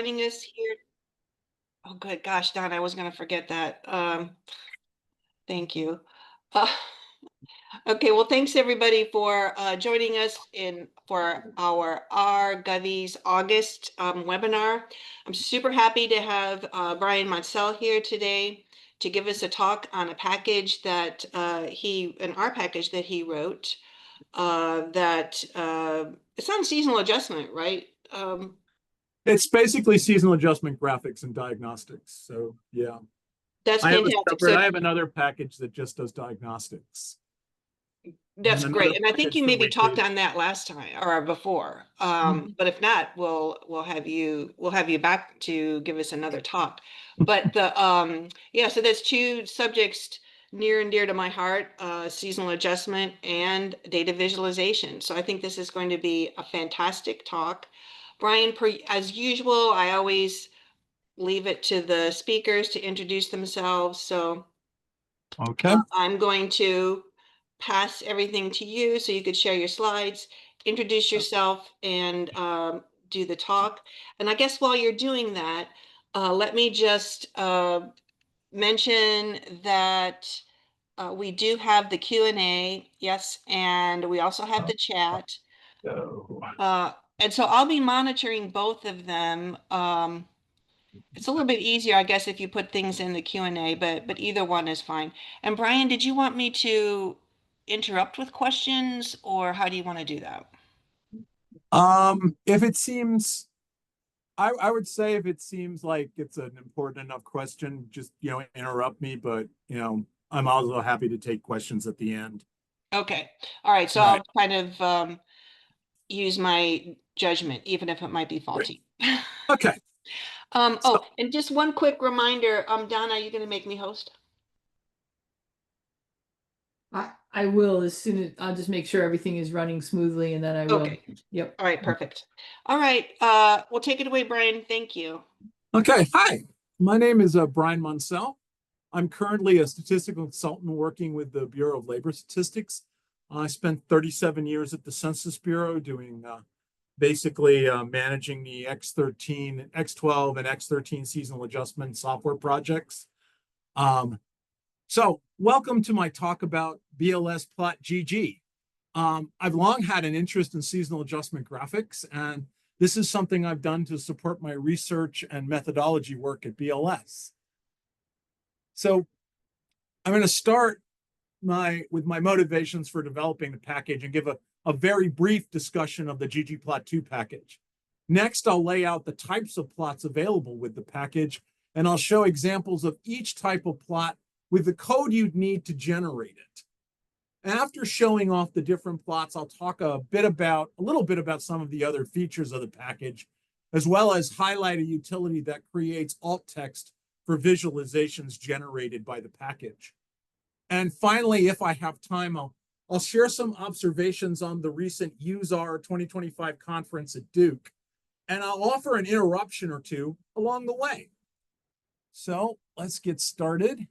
joining us here. Oh, good gosh, Don, I was going to forget that. Thank you. Uh, okay, well, thanks everybody for joining us for our Govys August webinar. I'm super happy to have Brian Monsell here today to give us a talk on a package that our package that he wrote. It's on seasonal adjustment, right? It's basically seasonal adjustment graphics and diagnostics. So yeah, That's I fantastic. have another package that just does diagnostics. That's great. And I think you maybe talked pages. on that last time or before. But if not, we'll have you back to give us another talk. But so there's two subjects near and dear to my heart, seasonal adjustment and data visualization. So I think this is going to be a fantastic talk. Brian, as usual, I always leave it to the speakers to introduce themselves. So okay, I'm going to pass everything to you so you could share your slides, introduce yourself, and do the talk. And I guess while you're doing that, let me just mention that we do have the Q&A, yes, and we also have the chat. And so I'll be monitoring both of them. It's a little bit easier, I guess, if you put things in the Q&A, but either one is fine. And Brian, did you want me to interrupt with questions, or how do you want to do that? If it seems, I would say if it seems like it's an important enough question, just interrupt me. But I'm also happy to take questions at the end. Okay, all right. So I'll kind of use my judgment, even if it might be faulty. Okay. And just one quick reminder, Donna, are you going to make me host? I will as soon as I'll just make sure everything is running smoothly, and then I will. Okay. Yep. All right, perfect. All right, we'll take it away, Brian. Thank you. Okay. Hi, my name is Brian Monsell. I'm currently a statistical consultant working with the Bureau of Labor Statistics. I spent 37 years at the Census Bureau doing basically managing the X-13, X-12, and X-13 seasonal adjustment software projects. So welcome to my talk about blsplotGG. I've long had an interest in seasonal adjustment graphics, and this is something I've done to support my research and methodology work at BLS. So I'm going to start with my motivations for developing the package and give a very brief discussion of the ggplot2 package. Next, I'll lay out the types of plots available with the package, and I'll show examples of each type of plot with the code you'd need to generate it. After showing off the different plots, I'll talk a little bit about some of the other features of the package, as well as highlight a utility that creates alt text for visualizations generated by the package. And finally, if I have time, I'll share some observations on the recent USAR 2025 conference at Duke, and I'll offer an interruption or two along the way. So let's get started.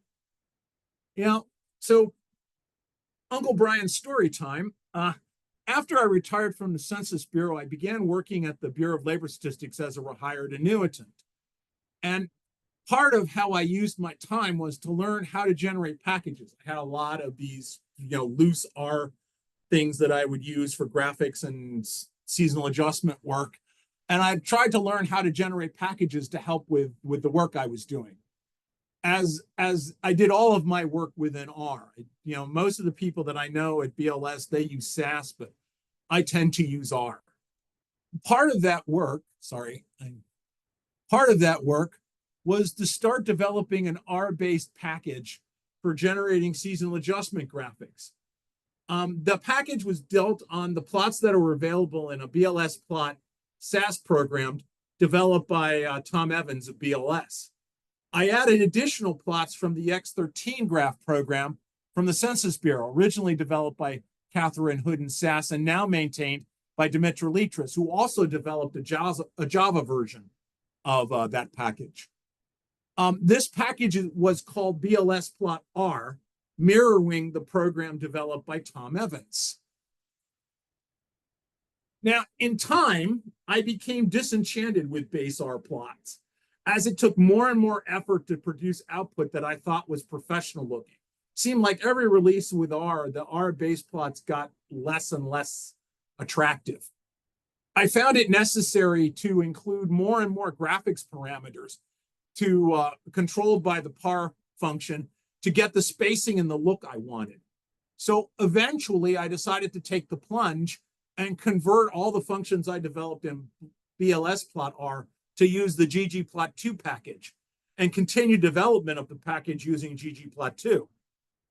So Uncle Brian's story time. After I retired from the Census Bureau, I began working at the Bureau of Labor Statistics as a hired annuitant. And part of how I used my time was to learn how to generate packages. I had a lot of these, loose R things that I would use for graphics and seasonal adjustment work. And I tried to learn how to generate packages to help with the work I was doing. As I did all of my work within R. Most of the people that I know at BLS, they use SAS, but I tend to use R. Part of that work was to start developing an R-based package for generating seasonal adjustment graphics. The package was built on the plots that were available in a BLS plot SAS program developed by Tom Evans of BLS. I added additional plots from the X-13 graph program from the Census Bureau, originally developed by Catherine Hood and SAS and now maintained by Dimitra Litras, who also developed a Java version of that package. This package was called blsplotR, mirroring the program developed by Tom Evans. Now, in time, I became disenchanted with base R plots, as it took more and more effort to produce output that I thought was professional looking. Seemed like every release with R, the R base plots got less and less attractive. I found it necessary to include more and more graphics parameters controlled by the par function to get the spacing and the look I wanted. So eventually I decided to take the plunge and convert all the functions I developed in blsplotR to use the ggplot2 package and continue development of the package using ggplot2,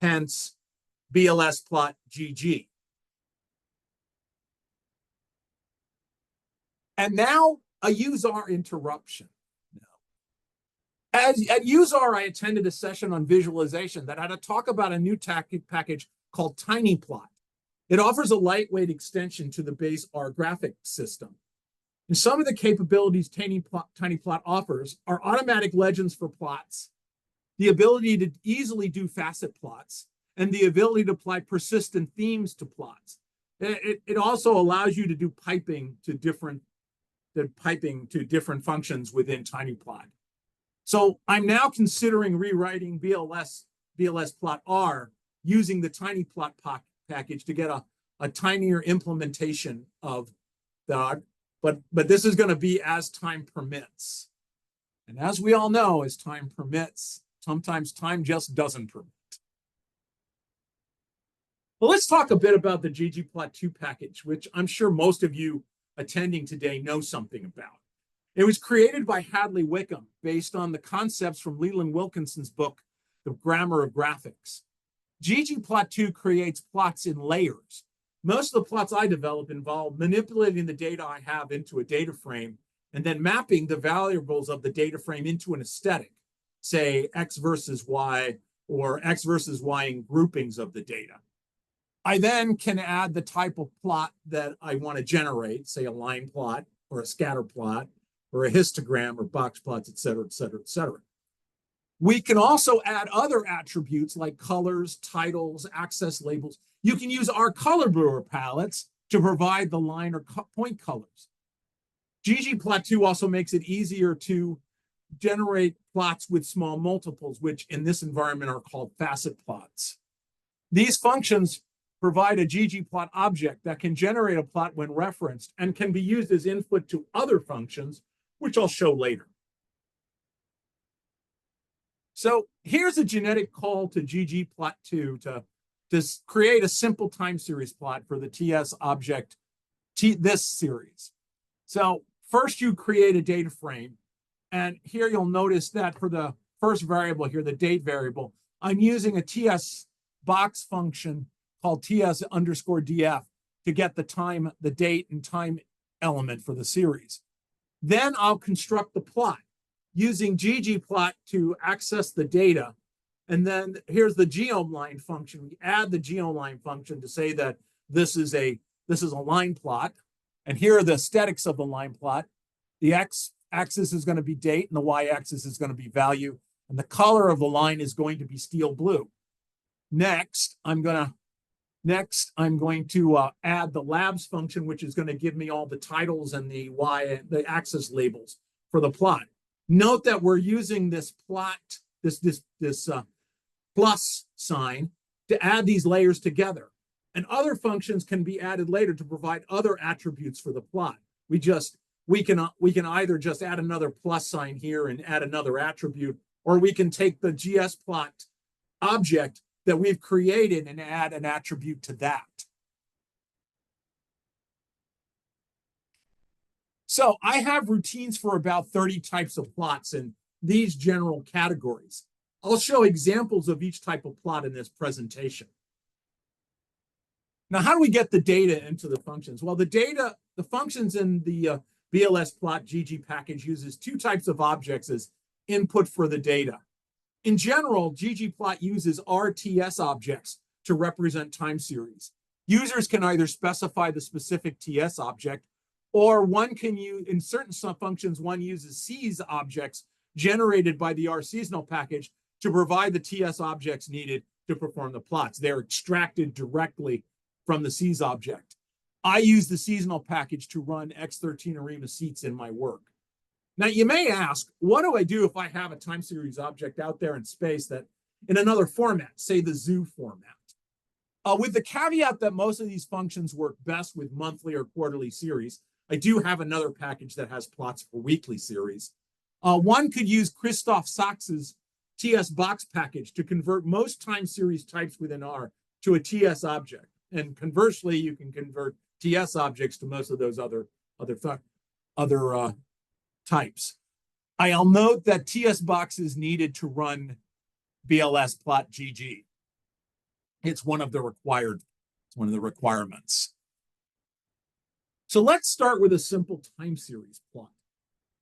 hence blsplotGG. And now a useR interruption. At useR, I attended a session on visualization that had a talk about a new package called TinyPlot. It offers a lightweight extension to the base R graphic system. And some of the capabilities TinyPlot offers are automatic legends for plots, the ability to easily do facet plots, and the ability to apply persistent themes to plots. It also allows you to do piping to different functions within TinyPlot. So I'm now considering rewriting blsplotR using the TinyPlot package to get a tinier implementation of the, but this is going to be as time permits. And as we all know, as time permits, sometimes time just doesn't permit. Well, let's talk a bit about the ggplot2 package, which I'm sure most of you attending today know something about. It was created by Hadley Wickham based on the concepts from Leland Wilkinson's book, The Grammar of Graphics. ggplot2 creates plots in layers. Most of the plots I develop involve manipulating the data I have into a data frame and then mapping the variables of the data frame into an aesthetic, say X versus Y or X versus Y in groupings of the data. I then can add the type of plot that I want to generate, say a line plot or a scatter plot or a histogram or box plots, et cetera, et cetera, et cetera. We can also add other attributes like colors, titles, access labels. You can use our color brewer palettes to provide the line or point colors. ggplot2 also makes it easier to generate plots with small multiples, which in this environment are called facet plots. These functions provide a ggplot object that can generate a plot when referenced and can be used as input to other functions, which I'll show later. So here's a genetic call to ggplot2 to create a simple time series plot for the TS object, this series. So first you create a data frame, and here you'll notice that for the first variable here, the date variable, I'm using a TS box function called TS_DF to get the time, the date and time element for the series. Then I'll construct the plot using ggplot to access the data. And then here's the geoline function. We add the geoline function to say that this is a line plot. And here are the aesthetics of the line plot. The x-axis is going to be date and the y-axis is going to be value. And the color of the line is going to be steel blue. Next, I'm going to add the labs function, which is going to give me all the titles and the axis labels for the plot. Note that we're using this plot, this plus sign to add these layers together. And other functions can be added later to provide other attributes for the plot. We can either just add another plus sign here and add another attribute, or we can take the gsplot object that we've created and add an attribute to that. So I have routines for about 30 types of plots in these general categories. I'll show examples of each type of plot in this presentation. Now, how do we get the data into the functions? Well, the functions in the blsplotGG package uses two types of objects as input for the data. In general, ggplot uses RTS objects to represent time series. Users can either specify the specific TS object, or one can use, in certain functions, one uses Cs objects generated by the R seasonal package to provide the TS objects needed to perform the plots. They're extracted directly from the Cs object. I use the seasonal package to run X-13-ARIMA-SEATS in my work. Now, you may ask, what do I do if I have a time series object out there in space that in another format, say the zoo format? With the caveat that most of these functions work best with monthly or quarterly series, I do have another package that has plots for weekly series. One could use Christoph Sachs's TS box package to convert most time series types within R to a TS object. And conversely, you can convert TS objects to most of those other types. I'll note that TS box is needed to run blsplotGG. It's one of the requirements. So let's start with a simple time series plot.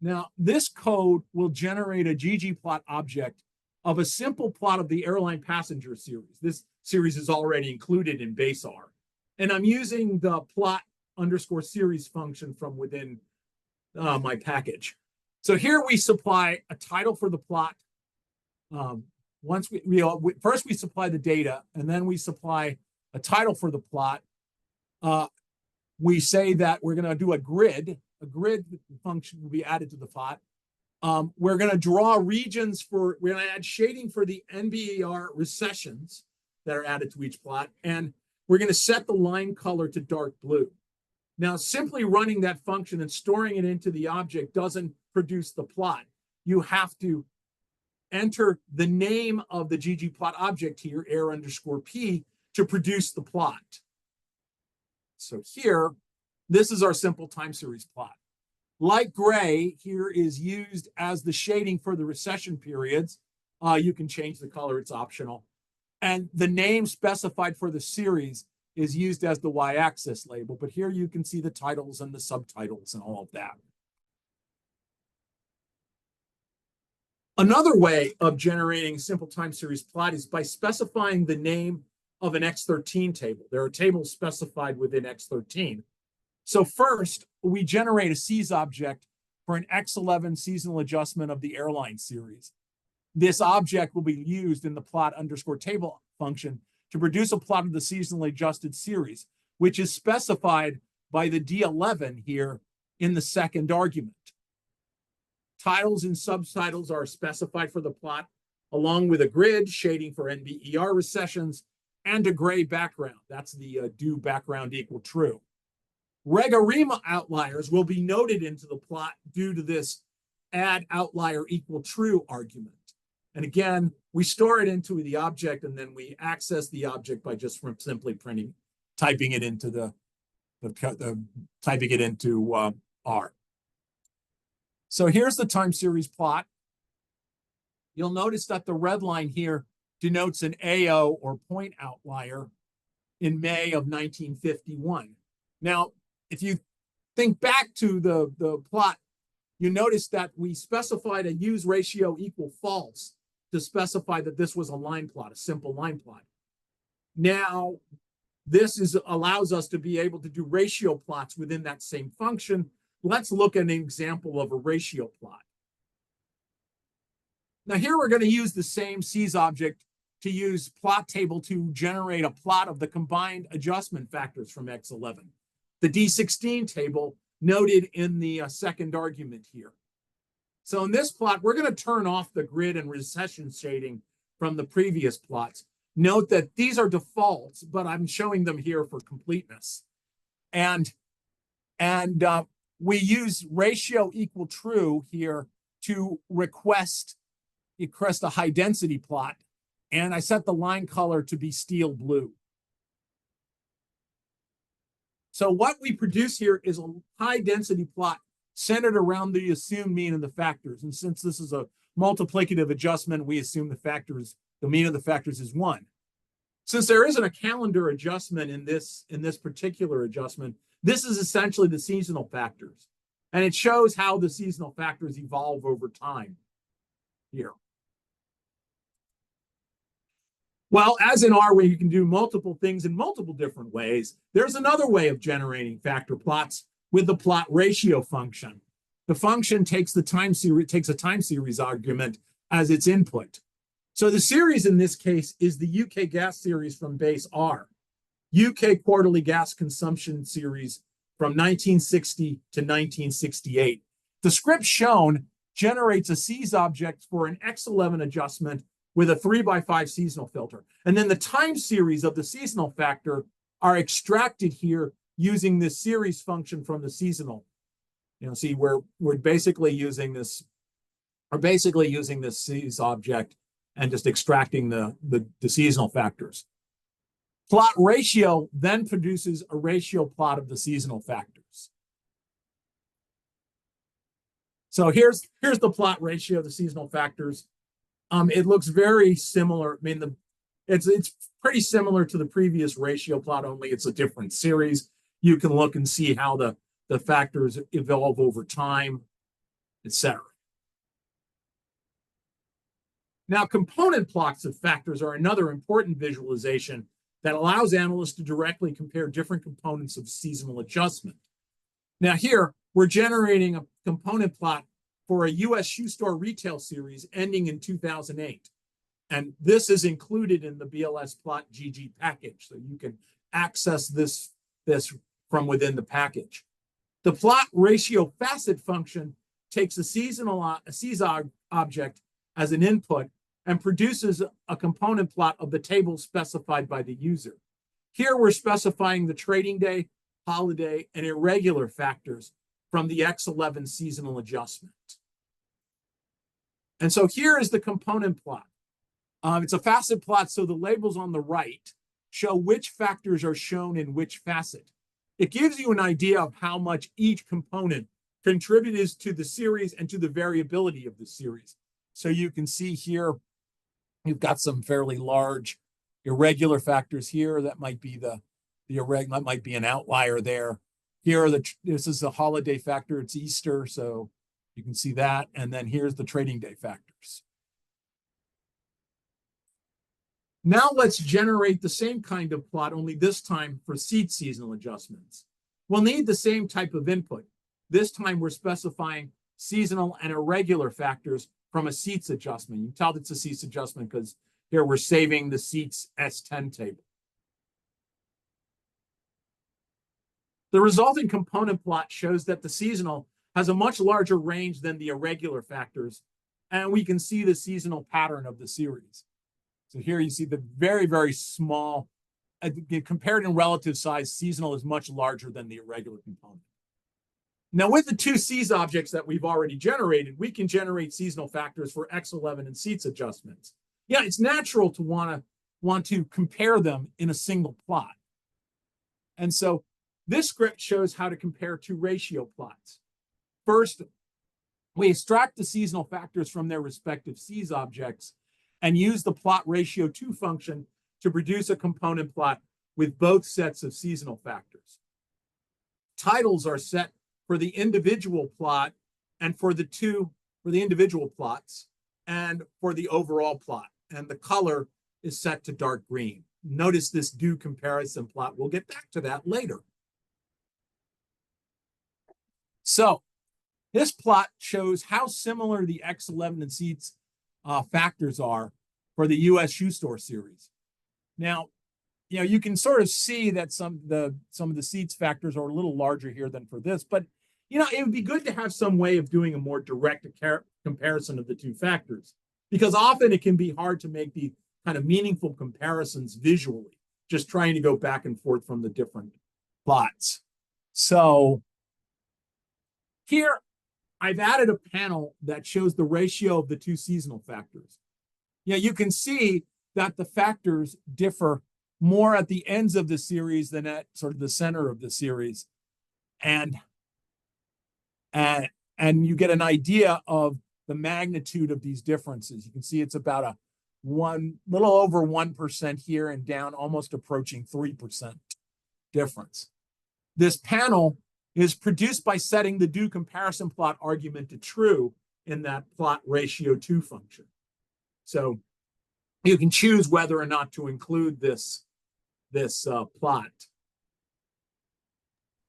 Now, this code will generate a ggplot object of a simple plot of the airline passenger series. This series is already included in base R. And I'm using the plot_series function from within my package. So here we supply a title for the plot. First we supply the data, and then we supply a title for the plot. We say that we're going to do a grid. A grid function will be added to the plot. We're going to draw regions we're going to add shading for the NBER recessions that are added to each plot, and we're going to set the line color to dark blue. Now, simply running that function and storing it into the object doesn't produce the plot. You have to enter the name of the ggplot object here, air_p, to produce the plot. So here, this is our simple time series plot. Light gray here is used as the shading for the recession periods. You can change the color, it's optional. And the name specified for the series is used as the y-axis label, but here you can see the titles and the subtitles and all of that. Another way of generating simple time series plot is by specifying the name of an X13 table. There are tables specified within X13. So first, we generate a Cs object for an X11 seasonal adjustment of the airline series. This object will be used in the plot_table function to produce a plot of the seasonally adjusted series, which is specified by the D11 here in the second argument. Titles and subtitles are specified for the plot, along with a grid shading for NBER recessions and a gray background. That's the do background equal true. Reg-ARIMA outliers will be noted into the plot due to this add outlier equal true argument. And again, we store it into the object, and then we access the object by just simply typing it into R. So here's the time series plot. You'll notice that the red line here denotes an AO or point outlier in May of 1951. Now, if you think back to the plot, you notice that we specified a use ratio equal false to specify that this was a line plot, a simple line plot. Now, this allows us to be able to do ratio plots within that same function. Let's look at an example of a ratio plot. Now here we're going to use the same Cs object to use plot table to generate a plot of the combined adjustment factors from X11. The D16 table noted in the second argument here. So in this plot, we're going to turn off the grid and recession shading from the previous plots. Note that these are defaults, but I'm showing them here for completeness. And we use ratio equal true here to request a high density plot. And I set the line color to be steel blue. So what we produce here is a high density plot centered around the assumed mean of the factors. And since this is a multiplicative adjustment, we assume the mean of the factors is 1. Since there isn't a calendar adjustment in this particular adjustment, this is essentially the seasonal factors. And it shows how the seasonal factors evolve over time here. Well, as in R, where you can do multiple things in multiple different ways, there's another way of generating factor plots with the plot ratio function. The function takes a time series argument as its input. So the series in this case is the UK gas series from base R. UK quarterly gas consumption series from 1960 to 1968. The script shown generates a SEAS object for an X11 adjustment with a 3x5 seasonal filter. And then the time series of the seasonal factor are extracted here using this series function from the seasonal. You know, see, we're basically using this, SEAS object and just extracting the seasonal factors. Plot ratio then produces a ratio plot of the seasonal factors. So here's the plot ratio of the seasonal factors. It looks very similar. I mean, it's pretty similar to the previous ratio plot, only it's a different series. You can look and see how the factors evolve over time, etc. Now, component plots of factors are another important visualization that allows analysts to directly compare different components of seasonal adjustment. Now here, we're generating a component plot for a US shoe store retail series ending in 2008. And this is included in the blsplotGG package, so you can access this from within the package. The plot ratio facet function takes a SEAS object as an input and produces a component plot of the table specified by the user. Here we're specifying the trading day, holiday, and irregular factors from the X11 seasonal adjustment. And so here is the component plot. It's a facet plot, so the labels on the right show which factors are shown in which facet. It gives you an idea of how much each component contributes to the series and to the variability of the series. So you can see here, you've got some fairly large irregular factors here. That might be the irregular, that might be an outlier there. Here are this is the holiday factor, it's Easter, so you can see that. And then here's the trading day factors. Now let's generate the same kind of plot, only this time for SEATS seasonal adjustments. We'll need the same type of input. This time we're specifying seasonal and irregular factors from a SEATS adjustment. You can tell it's a SEATS adjustment because here we're saving the SEATS S10 table. The resulting component plot shows that the seasonal has a much larger range than the irregular factors, and we can see the seasonal pattern of the series. So here you see the very, very small, compared in relative size, seasonal is much larger than the irregular component. Now with the two SEAS objects that we've already generated, we can generate seasonal factors for X11 and SEATS adjustments. Yeah, it's natural to want to compare them in a single plot. And so this script shows how to compare two ratio plots. First, we extract the seasonal factors from their respective SEAS objects and use the plot ratio 2 function to produce a component plot with both sets of seasonal factors. Titles are set for the individual plot and for the individual plots and for the overall plot. And the color is set to dark green. Notice this do comparison plot. We'll get back to that later. So this plot shows how similar the X11 and SEATS factors are for the US shoe store series. Now, you can sort of see that some of the SEATS factors are a little larger here than for this, but it would be good to have some way of doing a more direct comparison of the two factors, because often it can be hard to make the kind of meaningful comparisons visually, just trying to go back and forth from the different plots. So here, I've added a panel that shows the ratio of the two seasonal factors. You can see that the factors differ more at the ends of the series than at sort of the center of the series. And you get an idea of the magnitude of these differences. You can see it's about a little over 1% here and down, almost approaching 3% difference. This panel is produced by setting the do comparison plot argument to true in that plot ratio 2 function. So you can choose whether or not to include this plot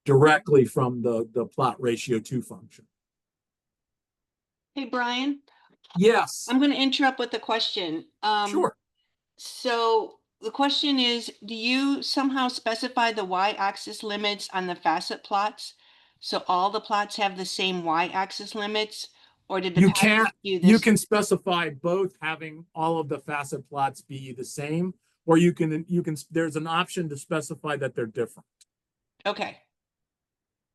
directly from the plot ratio 2 function. Hey, Brian. Yes. I'm going to interrupt with a question. Sure. So the question is, do you somehow specify the y-axis limits on the facet plots? So all the plots have the same y-axis limits, or did the You pattern can't, do you this? can specify both having all of the facet plots be the same, or there's an option to specify that they're different. Okay.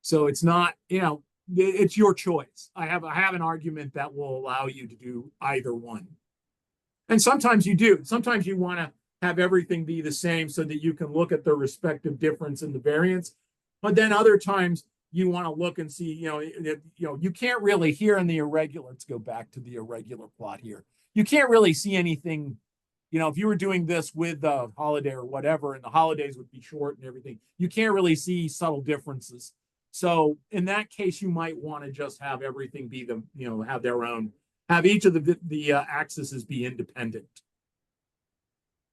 So it's not, it's your choice. I have an argument that will allow you to do either one. And sometimes you do. Sometimes you want to have everything be the same so that you can look at the respective difference in the variance. But then other times you want to look and see, you can't really here in the irregular. Let's go back to the irregular plot here. You can't really see anything. If you were doing this with the holiday or whatever, and the holidays would be short and everything, you can't really see subtle differences. So in that case, you might want to just have everything be have their own, have each of the axes be independent.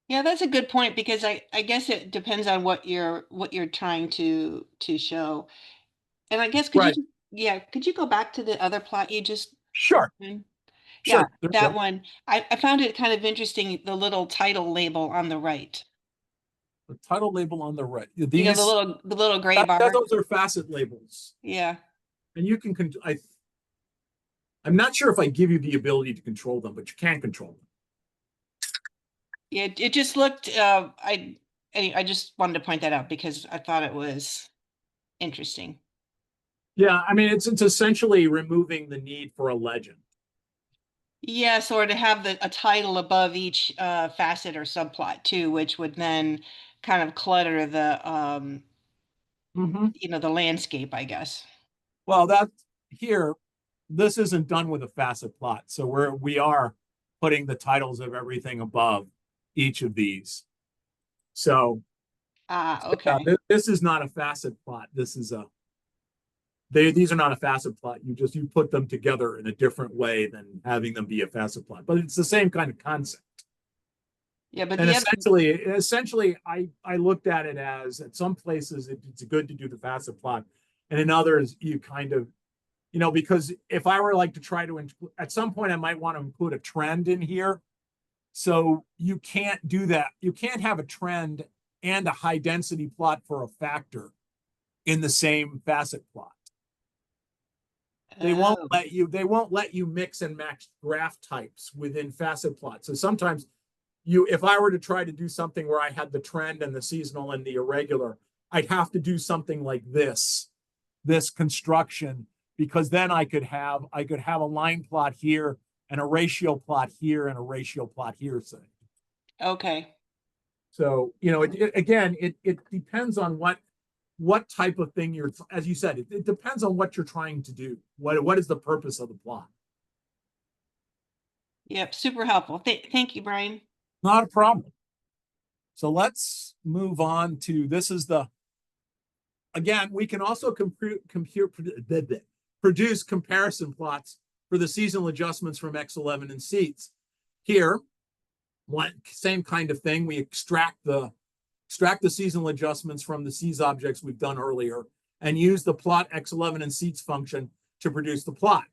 Yeah, that's a good point, because I guess it depends on what you're trying to show. And I guess Right. could you go back to the other plot you just? Sure. Yeah, Sure. that one. I found it kind of interesting, the little title label on the right. The title label on the right. The little gray bar. Those are facet labels. Yeah. And you can, I'm not sure if I give you the ability to control them, but you can control them. Yeah, it just looked, I just wanted to point that out because I thought it was interesting. Yeah, I mean, it's essentially removing the need for a legend. Yes, or to have a title above each facet or subplot too, which would then kind of clutter the the landscape, I guess. Well, this isn't done with a facet plot, so we are putting the titles of everything above each of these. So, okay. This is not a facet plot. These are not a facet plot. You put them together in a different way than having them be a facet plot, but it's the same kind of concept. Yeah, but and essentially, I looked at it as at some places it's good to do the facet plot, and in others you kind of, because if I were to try to at some point I might want to include a trend in here, so you can't do that. You can't have a trend and a high density plot for a factor in the same facet plot. They won't let you mix and match graph types within facet plots. So sometimes if I were to try to do something where I had the trend and the seasonal and the irregular, I'd have to do something like this construction, because then I could have a line plot here and a ratio plot here and a ratio plot here, say. Okay. So, it depends on what type of thing as you said, it depends on what you're trying to do. What is the purpose of the plot? Yep, super helpful. Thank you, Brian. Not a problem. So let's move on to, again, we can also produce comparison plots for the seasonal adjustments from X-11 and SEATS. Here, same kind of thing. We extract the seasonal adjustments from the SEAS objects we've done earlier and use the plot X-11 and SEATS function to produce the plot.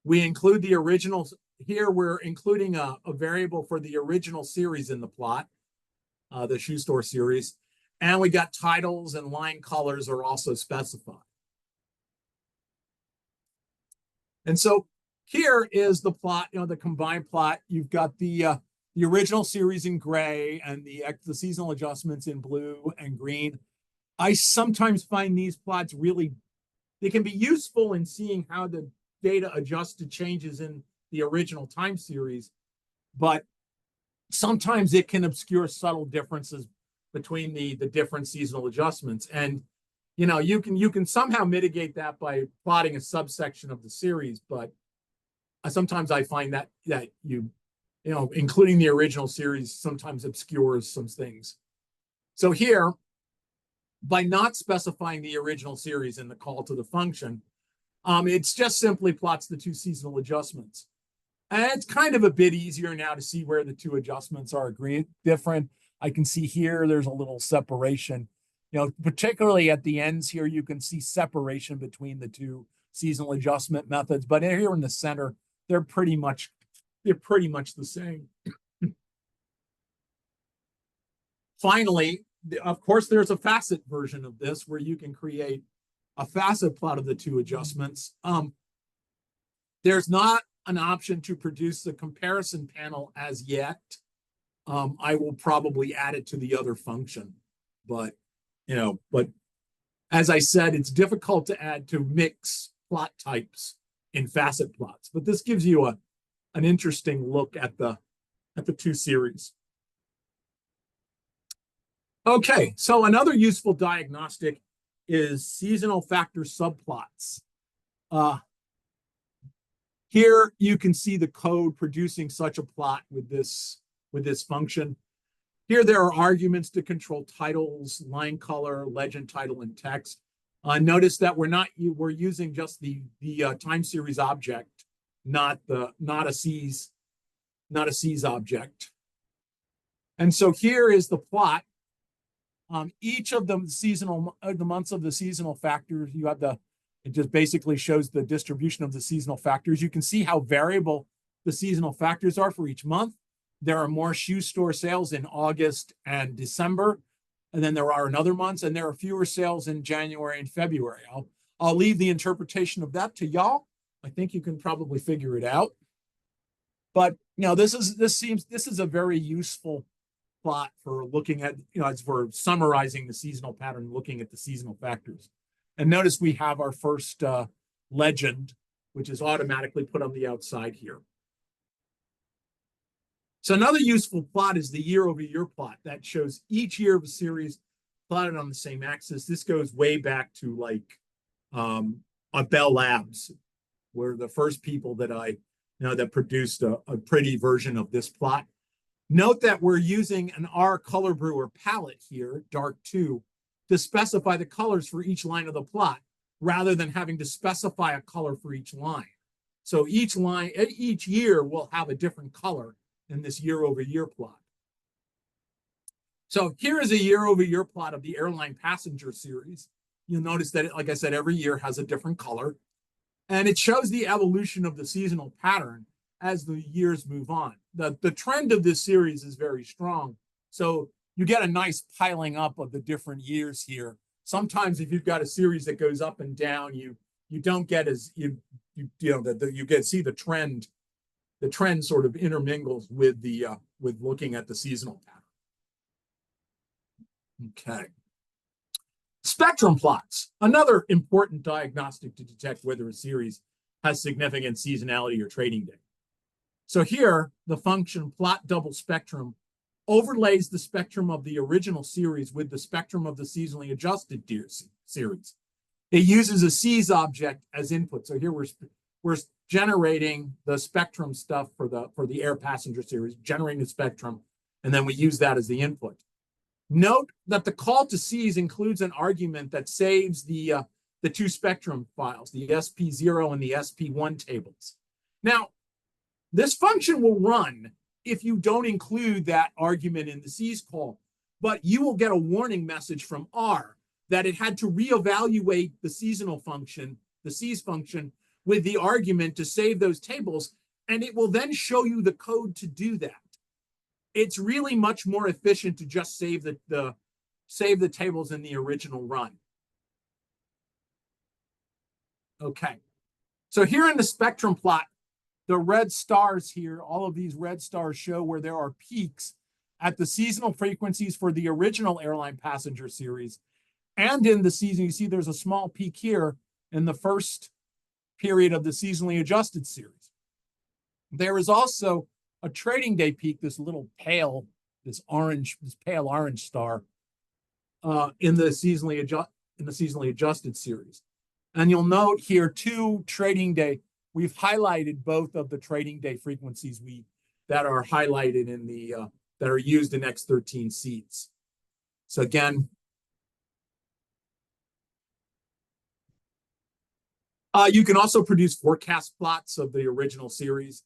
We include the originals. Here we're including a variable for the original series in the plot, the shoe store series, and we got titles and line colors are also specified. And so here is the plot, the combined plot. You've got the original series in gray and the seasonal adjustments in blue and green. I sometimes find these plots they can be useful in seeing how the data adjusts to changes in the original time series, but sometimes it can obscure subtle differences between the different seasonal adjustments. And you can somehow mitigate that by plotting a subsection of the series, but sometimes I find that including the original series sometimes obscures some things. So here, by not specifying the original series in the call to the function, it's just simply plots the two seasonal adjustments. And it's kind of a bit easier now to see where the two adjustments are different. I can see here there's a little separation. Particularly at the ends here, you can see separation between the two seasonal adjustment methods. But here in the center, they're pretty much the same. finally, of course, there's a facet version of this where you can create a facet plot of the two adjustments. There's not an option to produce the comparison panel as yet. I will probably add it to the other function, but as I said, it's difficult to add to mix plot types in facet plots. But this gives you an interesting look at the two series. Okay, so another useful diagnostic is seasonal factor subplots. Here you can see the code producing such a plot with this function. Here there are arguments to control titles, line color, legend title, and text. Notice that we're using just the time series object, not a C's object. And so here is the plot. Each of the months of the seasonal factors, it just basically shows the distribution of the seasonal factors. You can see how variable the seasonal factors are for each month. There are more shoe store sales in August and December, and then there are in other months, and there are fewer sales in January and February. I'll leave the interpretation of that to y'all. I think you can probably figure it out. But this is a very useful plot for looking at, it's for summarizing the seasonal pattern, looking at the seasonal factors. And notice we have our first legend, which is automatically put on the outside here. So another useful plot is the year-over-year plot that shows each year of a series plotted on the same axis. This goes way back to like Bell Labs, were the first people that that produced a pretty version of this plot. Note that we're using an R color brewer palette here, dark 2, to specify the colors for each line of the plot, rather than having to specify a color for each line. So each year will have a different color in this year-over-year plot. So here is a year-over-year plot of the airline passenger series. You'll notice that, like I said, every year has a different color. And it shows the evolution of the seasonal pattern as the years move on. The trend of this series is very strong. So you get a nice piling up of the different years here. Sometimes if you've got a series that goes up and down, you don't get as see the trend. The trend sort of intermingles with with looking at the seasonal pattern. Okay. Spectrum plots, another important diagnostic to detect whether a series has significant seasonality or trading day. So here, the function plot double spectrum overlays the spectrum of the original series with the spectrum of the seasonally adjusted series. It uses a C's object as input. So here we're generating the spectrum stuff for the air passenger series, generating the spectrum, and then we use that as the input. Note that the call to C's includes an argument that saves the two spectrum files, the SP0 and the SP1 tables. Now, this function will run if you don't include that argument in the C's call, but you will get a warning message from R that it had to reevaluate the seasonal function, the C's function, with the argument to save those tables, and it will then show you the code to do that. It's really much more efficient to just save the tables in the original run. Okay, so here in the spectrum plot, the red stars here, all of these red stars show where there are peaks at the seasonal frequencies for the original airline passenger series. And in the season, you see there's a small peak here in the first period of the seasonally adjusted series. There is also a trading day peak, this little pale, this pale orange star in the seasonally adjusted series. And you'll note here two trading day. We've highlighted both of the trading day frequencies that are highlighted in that are used in X-13 So again, you can also produce forecast plots of the original series.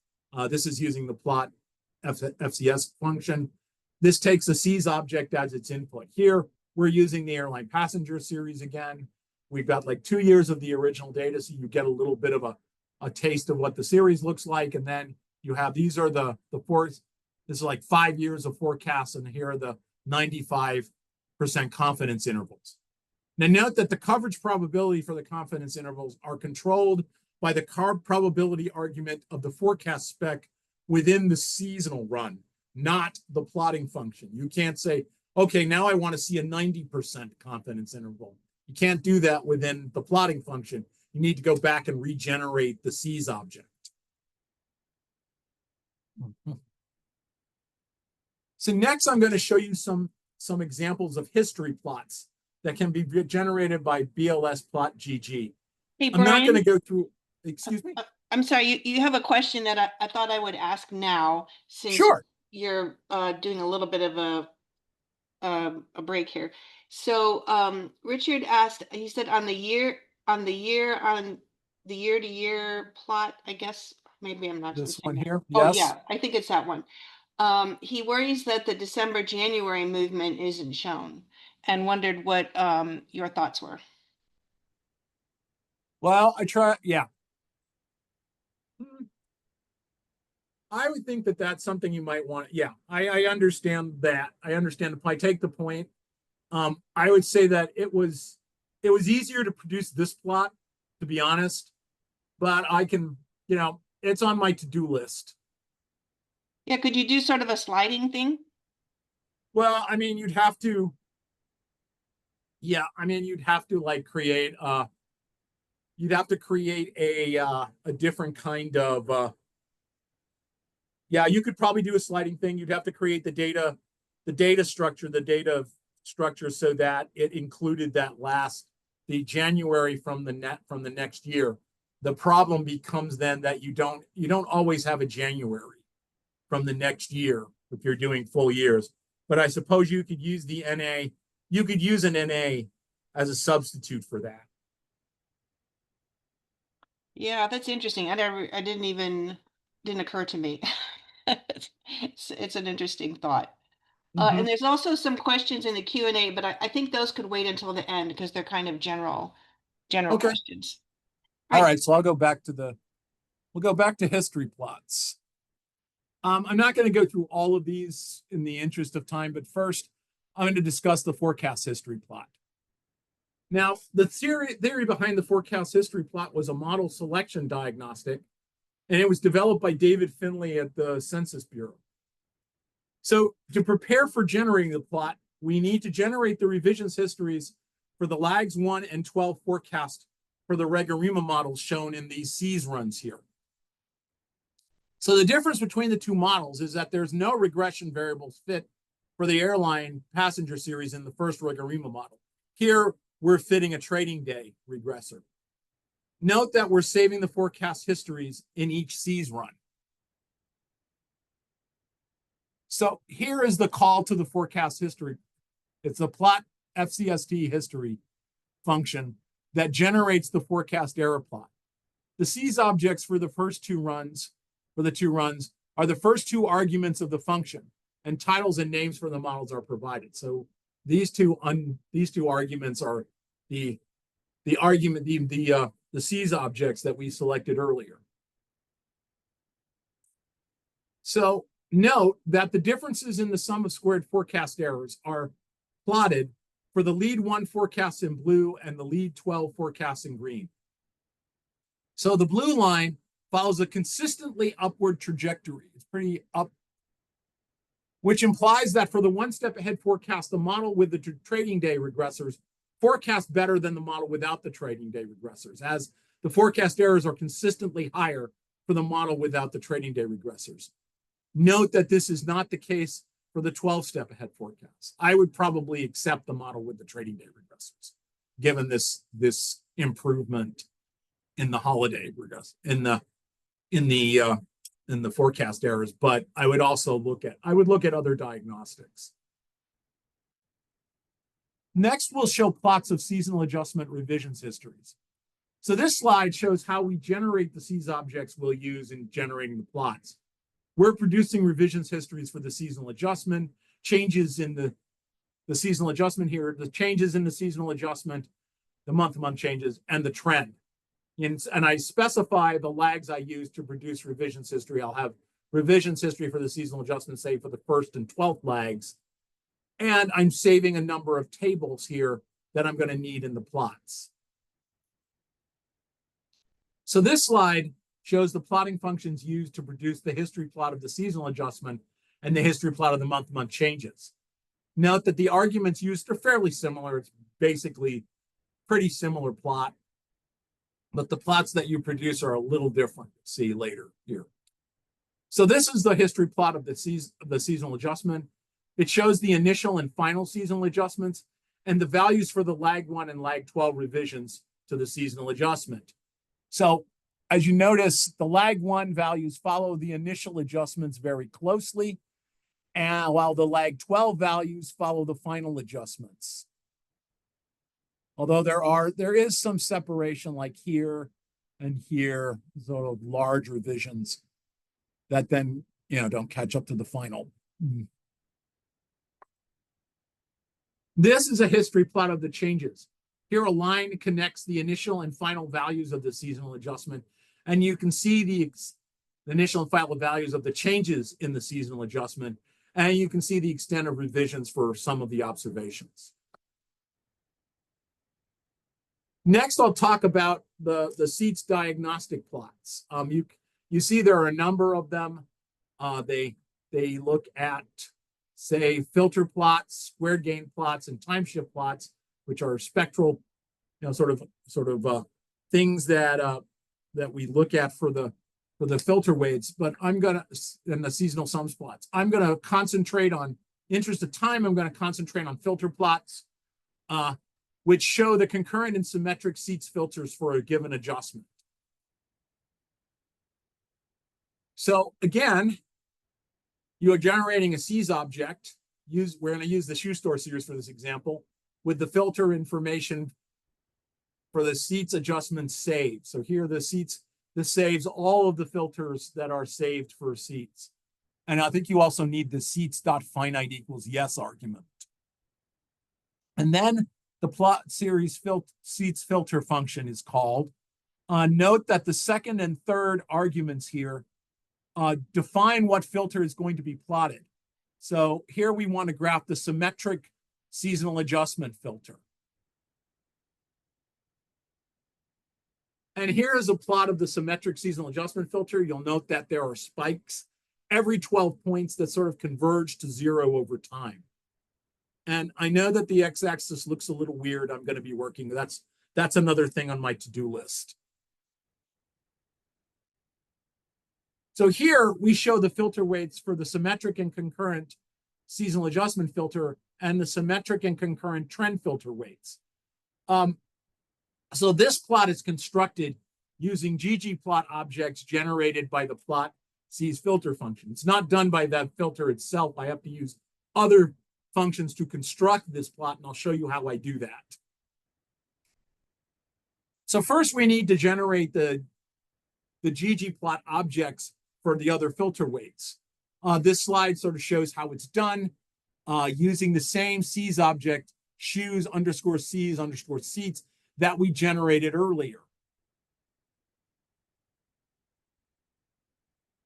This is using the plot FCS function. This takes a C's object as its input. Here, we're using the airline passenger series again. We've got like 2 years of the original data, so you get a little bit of a taste of what the series looks like. And then you have, these are this is like 5 years of forecasts, and here are the 95% confidence intervals. Now note that the coverage probability for the confidence intervals are controlled by the probability argument of the forecast spec within the seasonal run, not the plotting function. You can't say, okay, now I want to see a 90% confidence interval. You can't do that within the plotting function. You need to go back and regenerate the C's object. So next I'm going to show you some examples of history plots that can be generated by blsplotGG. Hey, I'm not Brian, going to go through, excuse me? I'm sorry, you have a question that I thought I would ask now, since Sure. you're doing a little bit of a break here. So Richard asked, he said on the year to year plot, I guess maybe I'm not This saying one that. here, Oh yes. yeah, I think it's that one. He worries that the December-January movement isn't shown and wondered what your thoughts were. Well, yeah. I would think that that's something you might want. Yeah, I understand that. I understand. If I take the point, I would say that it was easier to produce this plot, to be honest, but I can, it's on my to-do list. Yeah, could you do sort of a sliding thing? Well, I mean, you'd have to, like create, you'd have to create a different kind of, yeah, you could probably do a sliding thing. You'd have to create the data structure so that it included the January from the next year. The problem becomes then that you don't always have a January from the next year if you're doing full years. But I suppose you could use the NA. You could use an NA as a substitute for that. Yeah, that's interesting. Didn't occur to me. It's an interesting thought. And there's also some questions in the Q&A, but I think those could wait until the end because they're kind of general Okay. questions. All right, so we'll go back to history plots. I'm not going to go through all of these in the interest of time, but first I'm going to discuss the forecast history plot. Now, the theory behind the forecast history plot was a model selection diagnostic, and it was developed by David Finley at the Census Bureau. So to prepare for generating the plot, we need to generate the revisions histories for the lags 1 and 12 forecast for the reg-ARIMA models shown in these C's runs here. So the difference between the two models is that there's no regression variables fit for the airline passenger series in the first reg-ARIMA model. Here, we're fitting a trading day regressor. Note that we're saving the forecast histories in each C's run. So here is the call to the forecast history. It's the plot FCST history function that generates the forecast error plot. The C's objects for the first two runs, are the first two arguments of the function, and titles and names for the models are provided. So these two arguments are the C's objects that we selected earlier. So note that the differences in the sum of squared forecast errors are plotted for the lead 1 forecast in blue and the lead 12 forecast in green. So the blue line follows a consistently upward trajectory. It's pretty up, which implies that for the 1 step ahead forecast, the model with the trading day regressors forecast better than the model without the trading day regressors, as the forecast errors are consistently higher for the model without the trading day regressors. Note that this is not the case for the 12 step ahead forecast. I would probably accept the model with the trading day regressors, given this improvement in the holiday regress, in the forecast errors, but I would also look at other diagnostics. Next, we'll show plots of seasonal adjustment revisions histories. So this slide shows how we generate the C's objects we'll use in generating the plots. We're producing revisions histories for the seasonal adjustment, changes in the seasonal adjustment here, the changes in the seasonal adjustment, the month-to-month changes, and the trend. And I specify the lags I use to produce revisions history. I'll have revisions history for the seasonal adjustment, say for the 1st and 12th lags, And I'm saving a number of tables here that I'm going to need in the plots. So this slide shows the plotting functions used to produce the history plot of the seasonal adjustment and the history plot of the month-to-month changes. Note that the arguments used are fairly similar. It's basically pretty similar plot, but the plots that you produce are a little different. See later here. So this is the history plot of the seasonal adjustment. It shows the initial and final seasonal adjustments and the values for the lag 1 and lag 12 revisions to the seasonal adjustment. So as you notice, the lag 1 values follow the initial adjustments very closely, and while the lag 12 values follow the final adjustments. Although there is some separation, like here and here, sort of large revisions that then don't catch up to the final. This is a history plot of the changes. Here a line connects the initial and final values of the seasonal adjustment, and you can see the initial and final values of the changes in the seasonal adjustment, and you can see the extent of revisions for some of the observations. Next, I'll talk about the SEATS diagnostic plots. You see there are a number of them. They look at, say, filter plots, square gain plots, and time shift plots, which are spectral, sort of things that we look at for the filter weights. But and the seasonal sums plots. I'm gonna concentrate on, interest of time, I'm gonna concentrate on filter plots, which show the concurrent and symmetric SEATS filters for a given adjustment. So again, you are generating a SEAS object. We're going to use the shoe store series for this example, with the filter information for the SEATS adjustments saved. So here this saves all of the filters that are saved for SEATS. And I think you also need the SEATS.finite equals yes argument. And then the plot series SEATS filter function is called. Note that the second and third arguments here define what filter is going to be plotted. So here we want to graph the symmetric seasonal adjustment filter. And here is a plot of the symmetric seasonal adjustment filter. You'll note that there are spikes every 12 points that sort of converge to 0 over time. And I know that the x-axis looks a little weird. I'm going to be working. That's another thing on my to-do list. So here we show the filter weights for the symmetric and concurrent seasonal adjustment filter and the symmetric and concurrent trend filter weights. So this plot is constructed using ggplot objects generated by the plot sees filter function. It's not done by that filter itself. I have to use other functions to construct this plot, and I'll show you how I do that. So first we need to generate the ggplot objects for the other filter weights. This slide sort of shows how it's done using the same SEAS object, shoes underscore SEAS underscore SEATS, that we generated earlier.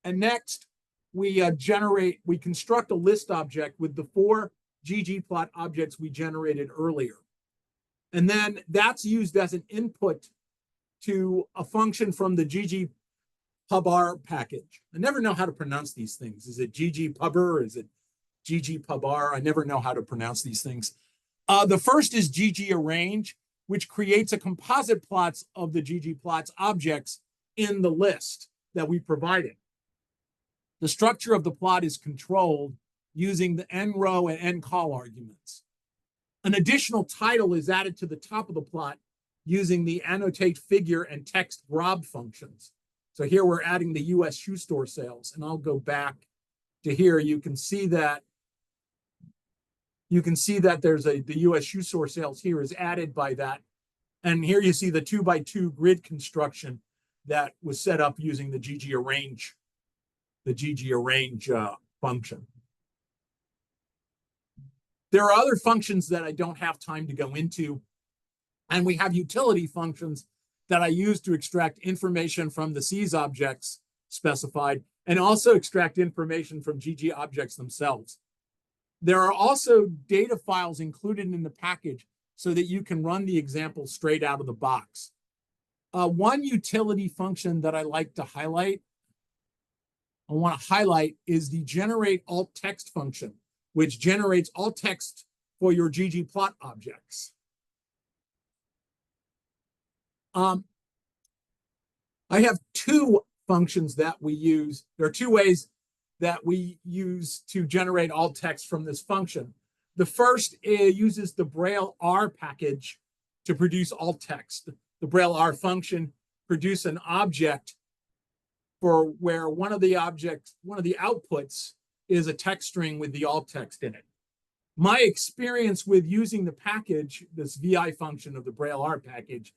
And next, we construct a list object with the 4 ggplot objects we generated earlier. And then that's used as an input to a function from the ggpubr package. I never know how to pronounce these things. Is it ggpubr? Is it ggpubr? I never know how to pronounce these things. The first is ggarrange, which creates a composite plots of the ggplots objects in the list that we provided. The structure of the plot is controlled using the nrow and ncol arguments. An additional title is added to the top of the plot using the annotate figure and text grob functions. So here we're adding the US shoe store sales, and I'll go back to here. You can see that there's the US shoe store sales here is added by that. And here you see the 2x2 grid construction that was set up using the ggarrange function. There are other functions that I don't have time to go into, and we have utility functions that I use to extract information from the SEAS objects specified, and also extract information from GG objects themselves. There are also data files included in the package so that you can run the example straight out of the box. One utility function that I like to highlight, is the generate alt text function, which generates alt text for your ggplot objects. I have two functions that we use. There are two ways that we use to generate alt text from this function. The first uses the Braille R package to produce alt text. The Braille R function produces an object for where one of the outputs is a text string with the alt text in it. My experience with using the package, this VI function of the Braille R package,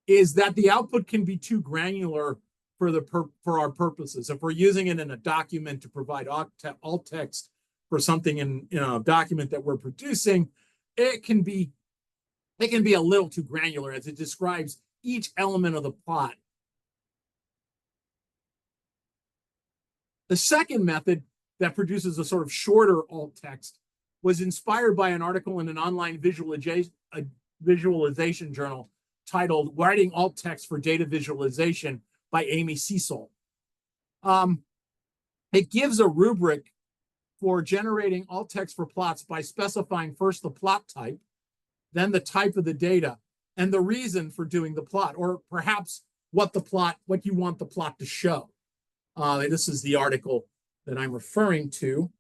is that the output can be too granular for our purposes. If we're using it in a document to provide alt text for something in a document that we're producing, it can be a little too granular as it describes each element of the plot. The second method that produces a sort of shorter alt text was inspired by an article in an online visualization journal titled Writing Alt Text for Data Visualization by Amy Cecil. It gives a rubric for generating alt text for plots by specifying first the plot type, then the type of the data, and the reason for doing the plot, or perhaps what you want the plot to show. This is the article that I'm referring to.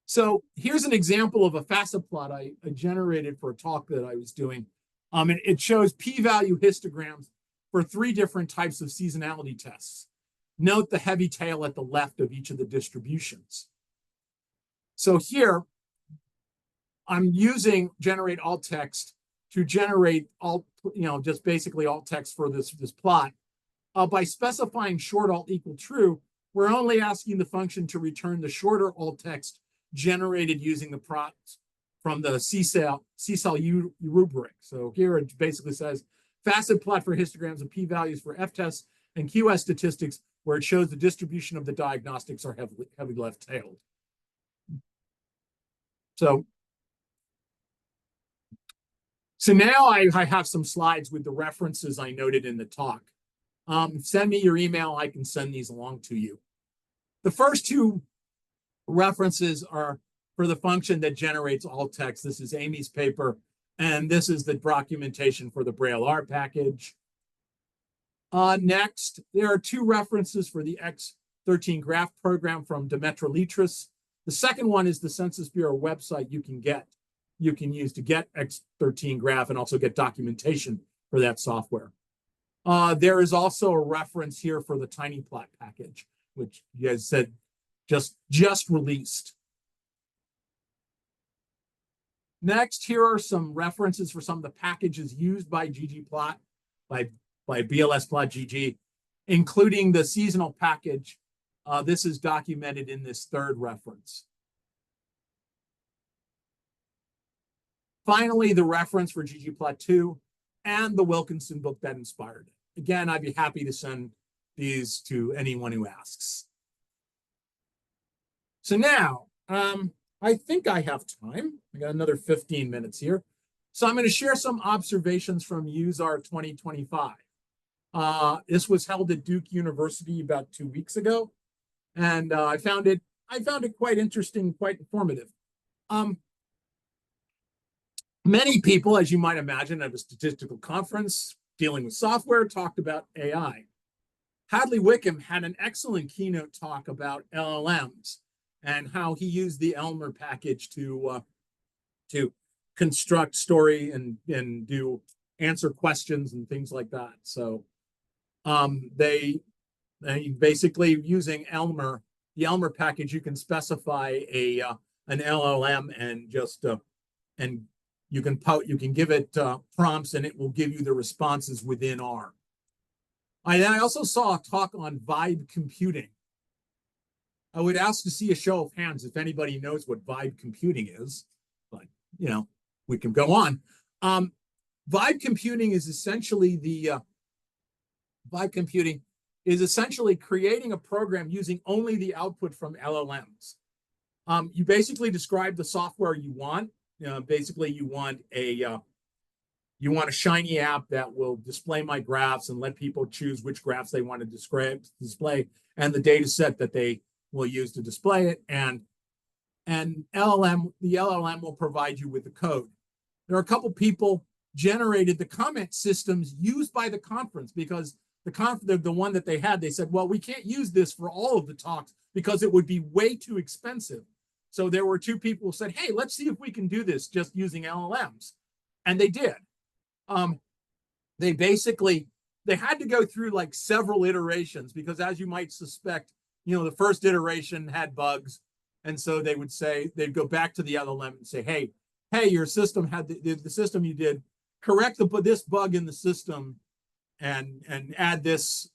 So here's an example of a facet plot I generated for a talk that I was doing. And it shows p-value histograms for 3 different types of seasonality tests. Note the heavy tail at the left of each of the distributions. So here, I'm using generate alt text to generate just basically alt text for this plot. By specifying short alt equal true, we're only asking the function to return the shorter alt text generated using the props from the C-cell rubric. So here it basically says facet plot for histograms and p-values for f-tests and QS statistics, where it shows the distribution of the diagnostics are heavy left-tailed. So now I have some slides with the references I noted in the talk. Send me your email. I can send these along to you. The first 2 references are for the function that generates alt text. This is Amy's paper, and this is the documentation for the Braille R package. Next, there are 2 references for the X-13 graph program from Demetra Litris. The second one is the Census Bureau website you can use to get X-13 graph and also get documentation for that software. There is also a reference here for the TinyPlot package, which you guys said just released. Next, here are some references for some of the packages used by ggplot, by blsplotGG, including the seasonal package. This is documented in this 3rd reference. Finally, the reference for ggplot2 and the Wilkinson book that inspired it. Again, I'd be happy to send these to anyone who asks. So now, I think I have time. I got another 15 minutes here. So I'm going to share some observations from USAR 2025. This was held at Duke University about 2 weeks ago, and I found it quite interesting, quite informative. Many people, as you might imagine, at a statistical conference dealing with software, talked about AI. Hadley Wickham had an excellent keynote talk about LLMs and how he used the Elmer package to construct story and answer questions and things like that. So they basically, using Elmer, the Elmer package, you can specify an LLM and just and you can give it prompts and it will give you the responses within R. I also saw a talk on vibe computing. I would ask to see a show of hands if anybody knows what vibe computing is, but we can go on. Vibe computing is essentially creating a program using only the output from LLMs. You basically describe the software you want. Basically, you want a shiny app that will display my graphs and let people choose which graphs they want to display and the data set that they will use to display it. And the LLM will provide you with the code. There are a couple people generated the comment systems used by the conference because the one that they had, they said, well, we can't use this for all of the talks because it would be way too expensive. So there were two people who said, hey, let's see if we can do this just using LLMs. And they did. They had to go through like several iterations because, as you might suspect, the first iteration had bugs. And so they'd go back to the LLM and say, hey, your system had the system you did, correct this bug in the system and add this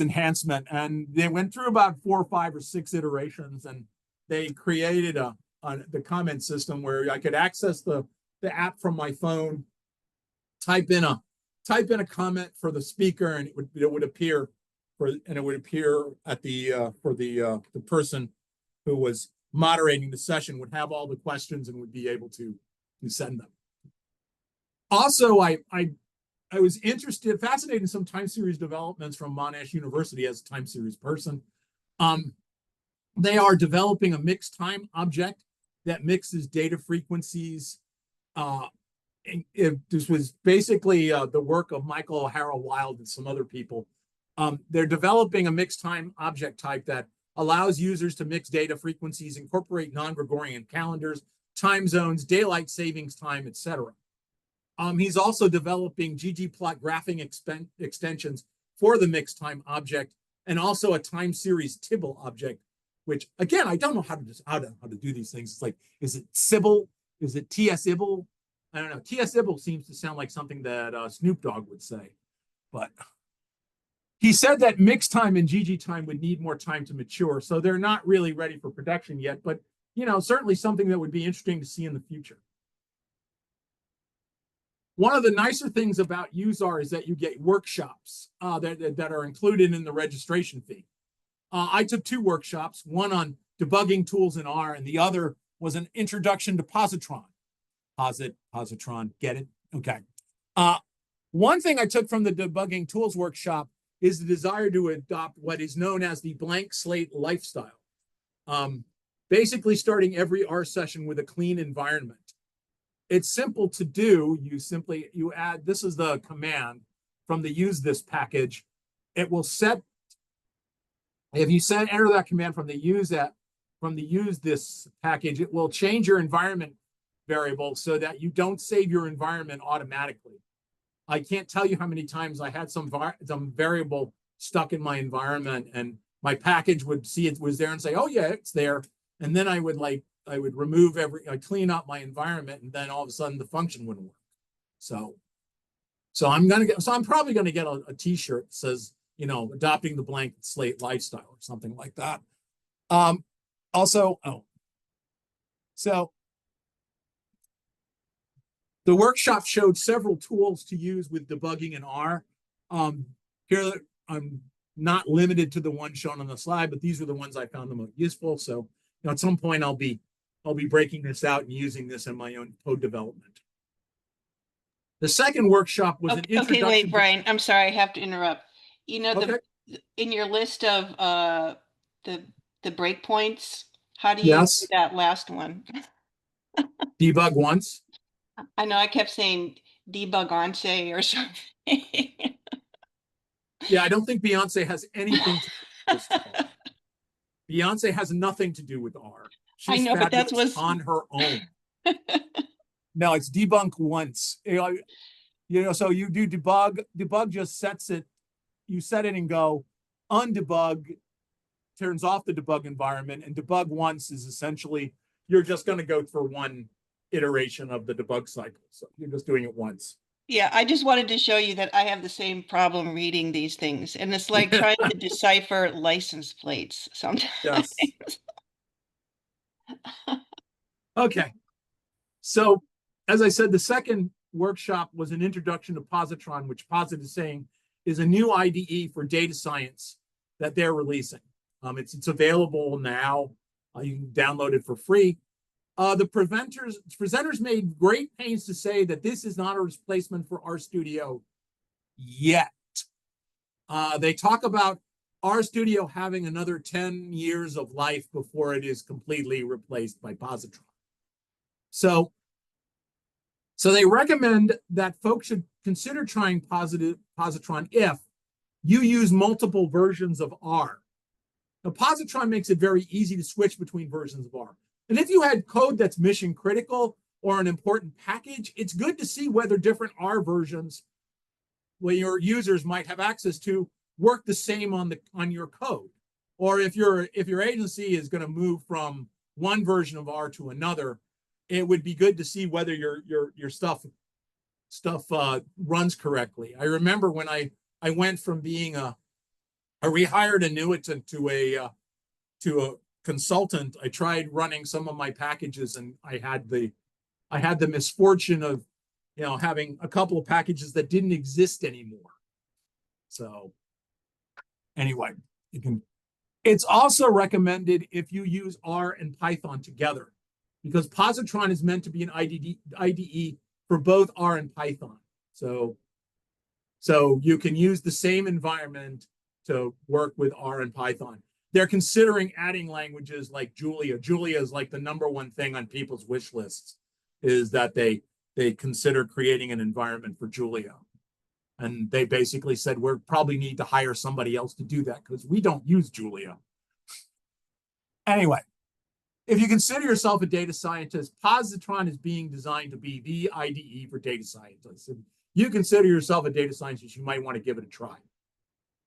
enhancement. And they went through about 4 or 5 or 6 iterations, and they created the comment system where I could access the app from my phone, type in a comment for the speaker, and it would appear at the person who was moderating the session would have all the questions and would be able to send them. Also, I was fascinated in some time series developments from Monash University as a time series person. They are developing a mixed time object that mixes data frequencies. This was basically the work of Michael O'Hara Wild and some other people. They're developing a mixed time object type that allows users to mix data frequencies, incorporate non-Gregorian calendars, time zones, daylight savings time, etc. He's also developing ggplot graphing extensions for the mixed time object, and also a time series Tibble object, which again, I don't know how to do these things. It's like, is it Sybil? Is it TS-Ibble? I don't know. TS-Ibble seems to sound like something that Snoop Dogg would say, but he said that mixed time and GG time would need more time to mature, so they're not really ready for production yet, but certainly something that would be interesting to see in the future. One of the nicer things about USAR is that you get workshops that are included in the registration fee. I took 2 workshops, one on debugging tools in R, and the other was an introduction to positron. Positron, get it? Okay. One thing I took from the debugging tools workshop is the desire to adopt what is known as the blank slate lifestyle. Basically starting every R session with a clean environment. It's simple to do. You add, this is the command from the use this package. It will set, if you enter that command from the use this package, it will change your environment variable so that you don't save your environment automatically. I can't tell you how many times I had some variable stuck in my environment, and my package would see it was there and say, oh yeah, it's there. And then I would remove I'd clean up my environment, and then all of a sudden the function wouldn't work. So I'm probably gonna get a t-shirt that says, adopting the blank slate lifestyle or something like that. So the workshop showed several tools to use with debugging in R. Here, I'm not limited to the one shown on the slide, but these are the ones I found the most useful. So, at some point I'll be breaking this out and using this in my own code development. The second workshop was an introduction. Okay, wait, Brian, I'm sorry, I have to interrupt. Okay. In your list of the breakpoints, how do you do that last one? Debug once. I know I kept saying debug once or something. Yeah, I don't think Beyonce has anything to do with this. Beyonce has nothing to do with R. She's I know, but that's what's on her own. No, it's debug once. So you do debug. Debug just sets it. You set it and go undebug, turns off the debug environment, and debug once is essentially you're just going to go for one iteration of the debug cycle. So you're just doing it once. Yeah, I just wanted to show you that I have the same problem reading these things, and it's like trying to decipher license plates sometimes. Yes. Okay. So, as I said, the second workshop was an introduction to positron, which Posit is saying is a new IDE for data science that they're releasing. It's available now. You can download it for free. The presenters made great pains to say that this is not a replacement for RStudio yet. They talk about RStudio having another 10 years of life before it is completely replaced by positron. So they recommend that folks should consider trying positron if you use multiple versions of R. Now, positron makes it very easy to switch between versions of R. And if you had code that's mission critical or an important package, it's good to see whether different R versions where your users might have access to work the same on your code. Or if your agency is going to move from one version of R to another, it would be good to see whether your stuff runs correctly. I remember when I went from being a rehired annuitant to a consultant, I tried running some of my packages, and I had the misfortune of having a couple of packages that didn't exist anymore. So anyway, it's also recommended if you use R and Python together, because positron is meant to be an IDE for both R and Python. So you can use the same environment to work with R and Python. They're considering adding languages like Julia. Julia is like the #1 thing on people's wish lists, is that they consider creating an environment for Julia. And they basically said, we probably need to hire somebody else to do that because we don't use Julia. Anyway, if you consider yourself a data scientist, positron is being designed to be the IDE for data scientists. If you consider yourself a data scientist, you might want to give it a try.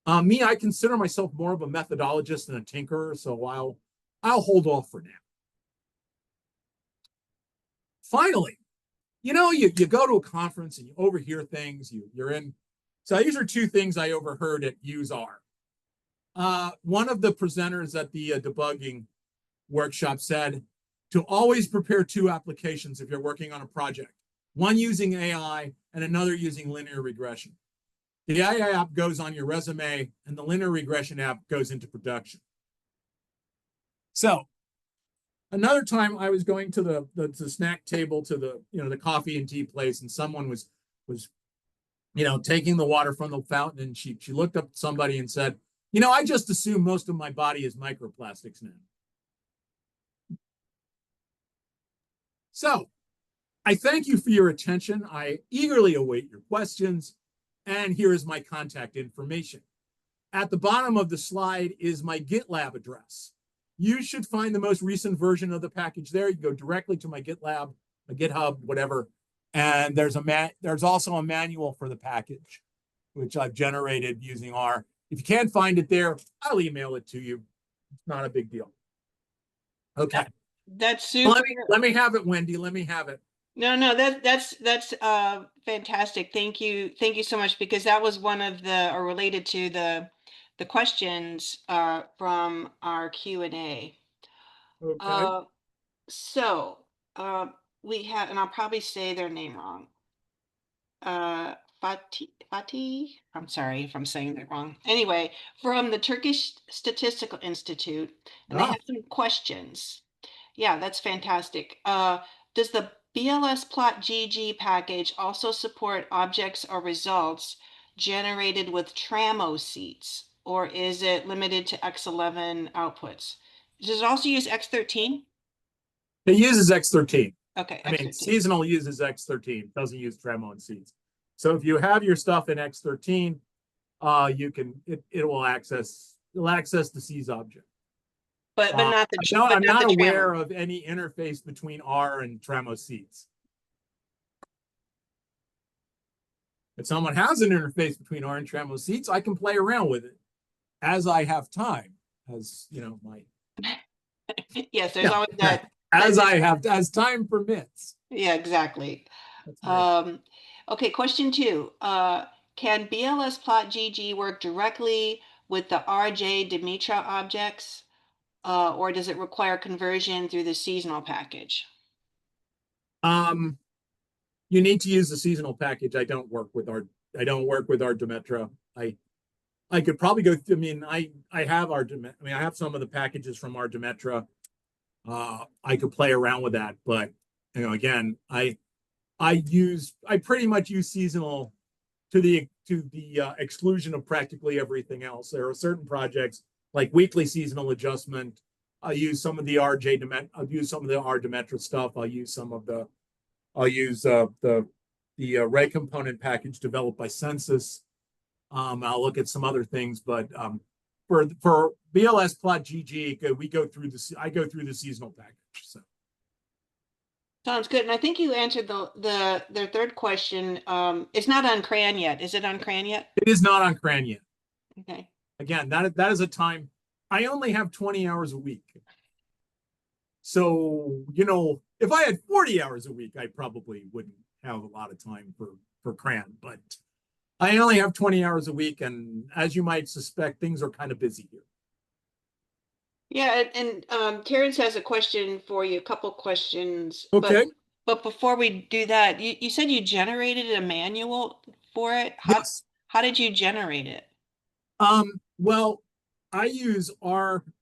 I consider myself more of a methodologist than a tinkerer, so I'll hold off for now. Finally, you go to a conference and you overhear things. You're in. So these are two things I overheard at UseR. One of the presenters at the debugging workshop said to always prepare two applications if you're working on a project, one using AI and another using linear regression. The AI app goes on your resume and the linear regression app goes into production. So another time I was going to the snack table, to the coffee and tea place, and someone was taking the water from the fountain, and she looked up at somebody and said, I just assume most of my body is microplastics now. So I thank you for your attention. I eagerly await your questions. And here is my contact information. At the bottom of the slide is my GitLab address. You should find the most recent version of the package there. You go directly to my GitLab, my GitHub, whatever. And there's also a manual for the package, which I've generated using R. If you can't find it there, I'll email it to you. It's not a big deal. Okay. That's super. Let me have it, Wendy. Let me have it. No, that's fantastic. Thank you so much, because that was one of or related to the questions from our Q&A. Okay. So we have, and I'll probably say their name wrong. Fatih. I'm sorry if I'm saying that wrong. Anyway, from the Turkish Statistical Institute, and they have some questions. Yeah, that's fantastic. Does the blsplotGG package also support objects or results generated with ARIMA-SEATS, or is it limited to X11 outputs? Does it also use X13? It uses X13. Okay. I mean, seasonal uses X13, doesn't use Tremo and seeds. So if you have your stuff in X13, it will access the seeds object. But not the. I'm not aware of any interface between R and Tremo seeds. If someone has an interface between R and Tremo seeds, I can play around with it as I have time. As my. Yes, there's always that. As time permits. Yeah, exactly. Okay, question 2. Can blsplotGG work directly with the RJ Dimitra objects, or does it require conversion through the seasonal package? You need to use the seasonal package. I don't work with our Dimitra. I could probably go through, I have I have some of the packages from our Dimitra. I could play around with that. But, you know, again, I pretty much use seasonal to the exclusion of practically everything else. There are certain projects like weekly seasonal adjustment. I'll use some of the R Demetra stuff. I'll use the Ray component package developed by Census. I'll look at some other things, but for blsplotGG, I go through the seasonal package. So. Sounds good. And I think you answered the third question. It's not on CRAN yet. Is it on CRAN yet? It is not on CRAN yet. Okay. Again, that is a time. I only have 20 hours a week. So, you know, if I had 40 hours a week, I probably wouldn't have a lot of time for CRAN, but I only have 20 hours a week. And as you might suspect, things are kind of busy here. Yeah, and Terrence has a question for you, a couple questions. Okay. But before we do that, you said you generated a manual for it. Yes. How did you generate it? Well, I use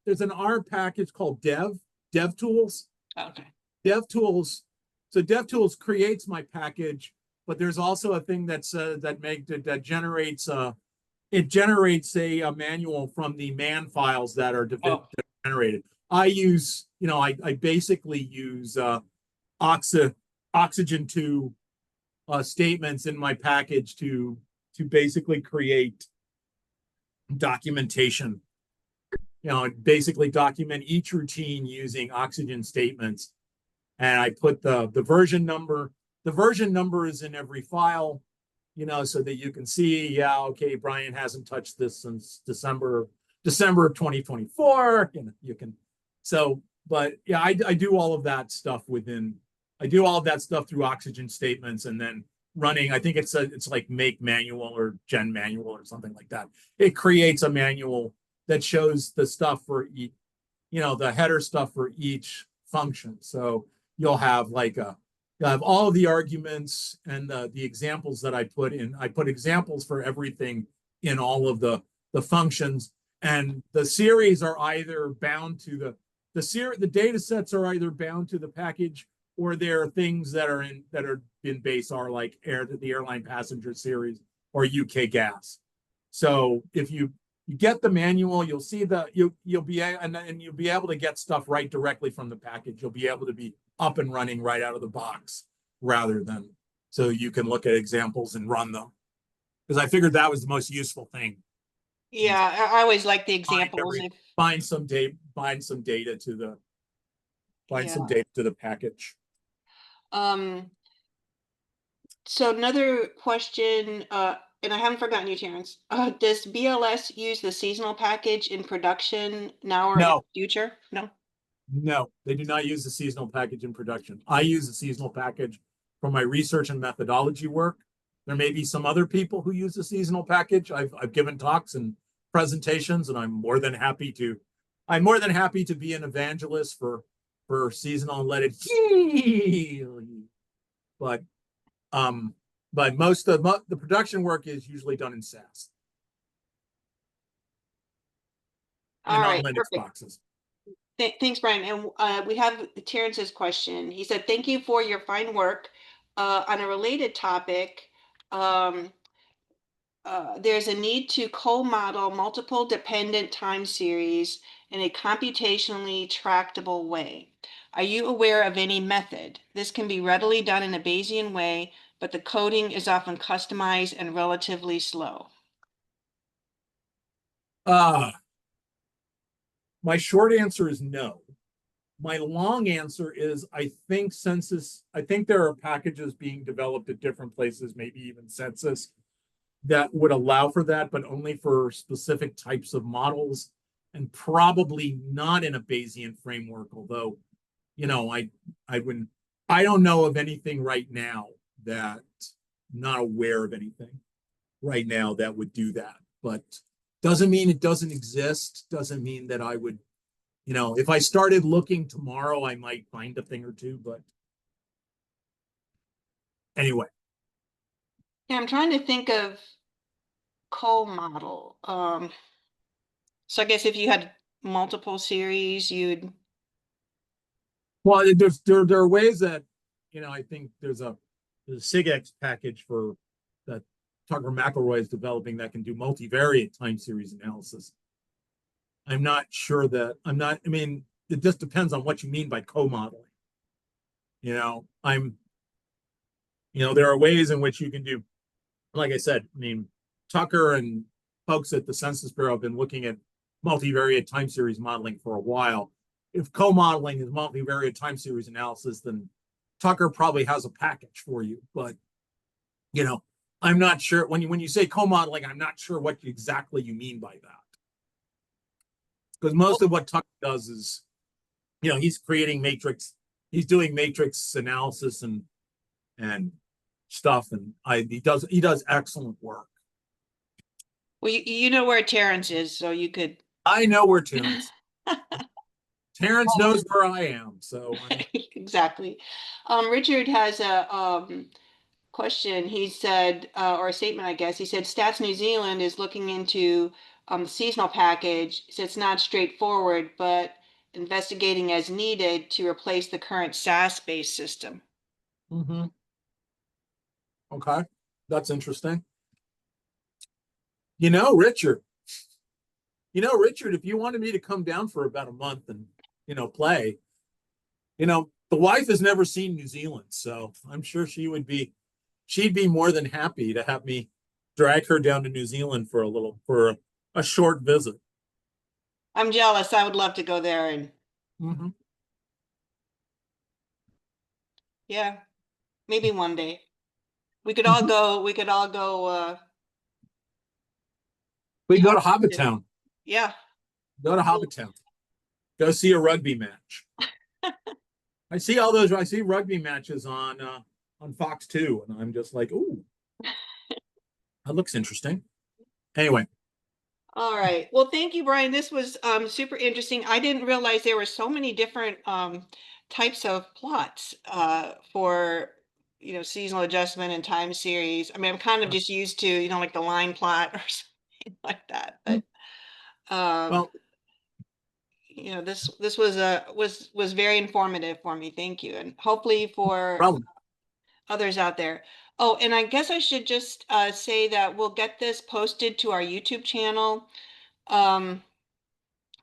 there's an R package called DevTools. Okay. DevTools. So DevTools creates my package, but there's also a thing that generates a manual from the man files that are generated. I use, you know, I basically use Oxygen 2 statements in my package to basically create documentation. You know, basically document each routine using Oxygen statements. And I put the version number. The version number is in every file, you know, so that you can see, yeah, okay, Brian hasn't touched this since December of 2024. You know, you can. So, but yeah, I do all of that stuff through Oxygen statements, and then running. I think it's like make manual or gen manual or something like that. It creates a manual that shows the stuff for each, you know, the header stuff for each function. So you'll have all of the arguments and the examples that I put in. I put examples for everything in all of the functions, and the series are either bound to the data sets are either bound to the package, or there are things that are in base R, like the airline passenger series or UK gas. So if you get the manual, you'll see you'll be able to get stuff right directly from the package. You'll be able to be up and running right out of the box, rather than, so you can look at examples and run them. Because I figured that was the most useful thing. Yeah, I always like the examples. Find some data to the package. So another question, and I haven't forgotten you, Terrence. Does BLS use the seasonal package in production now or in the future? No. No, they do not use the seasonal package in production. I use the seasonal package for my research and methodology work. There may be some other people who use the seasonal package. I've given talks and presentations, and I'm more than happy to be an evangelist for seasonal and let it heal you. But most of the production work is usually done in SAS. All right, Linux perfect. boxes. Thanks, Brian. And we have Terrence's question. He said, "Thank you for your fine work." On a related topic, there's a need to co-model multiple dependent time series in a computationally tractable way. Are you aware of any method? This can be readily done in a Bayesian way, but the coding is often customized and relatively slow. My short answer is no. My long answer is I think there are packages being developed at different places, maybe even Census, that would allow for that, but only for specific types of models, and probably not in a Bayesian framework. Although, you know, I don't know of anything right now not aware of anything right now that would do that. But doesn't mean it doesn't exist. Doesn't mean that I would, you know, if I started looking tomorrow, I might find a thing or two. But anyway. Yeah, I'm trying to think of co-model. So I guess if you had multiple series, you'd Well, there are ways that, I think there's a SIGEX package for that Tucker McElroy is developing that can do multivariate time series analysis. I'm not sure that I mean, it just depends on what you mean by co-modeling. There are ways in which you can do, like I said, I mean, Tucker and folks at the Census Bureau have been looking at multivariate time series modeling for a while. If co-modeling is multivariate time series analysis, then Tucker probably has a package for you. But, I'm not sure when you say co-modeling, I'm not sure what exactly you mean by that. Because most of what Tucker does is, he's creating matrix, he's doing matrix analysis and stuff, and he does excellent work. Well, you know where Terrence is, so you could. I know where Terrence. Terrence knows where I am, so exactly. Richard has a question. He said, or a statement, I guess. He said, Stats New Zealand is looking into the seasonal package. So it's not straightforward, but investigating as needed to replace the current SAS-based system. Mm-hmm. Okay, that's interesting. Richard, if you wanted me to come down for about a month and, play, the wife has never seen New Zealand, so I'm sure she'd be more than happy to have me drag her down to New Zealand for a short visit. I'm jealous. I would love to go there and. Mm-hmm. Yeah, maybe one day. We could all go. We could all go. We go to Hobbitown. Yeah. Go to Hobbitown. Go see a rugby match. I see rugby matches on Fox 2, and I'm just like, ooh, that looks interesting. Anyway. All right. Well, thank you, Brian. This was super interesting. I didn't realize there were so many different types of plots for seasonal adjustment and time series. I mean, I'm kind of just used to like the line plot or something like that. But well, this was very informative for me. Thank you, and hopefully for others out there. Oh, and I guess I should just say that we'll get this posted to our YouTube channel.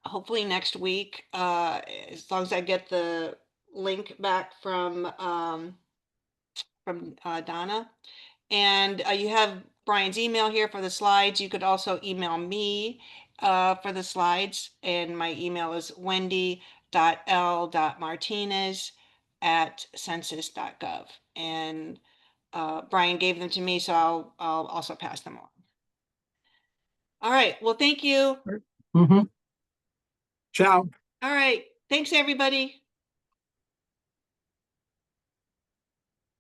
Hopefully next week, as long as I get the link back from Donna. And you have Brian's email here for the slides. You could also email me for the slides, and my email is wendy.l.martinez@census.gov. And Brian gave them to me, so I'll also pass them on. All right. Well, thank you. Mm-hmm. Ciao. All right. Thanks, everybody.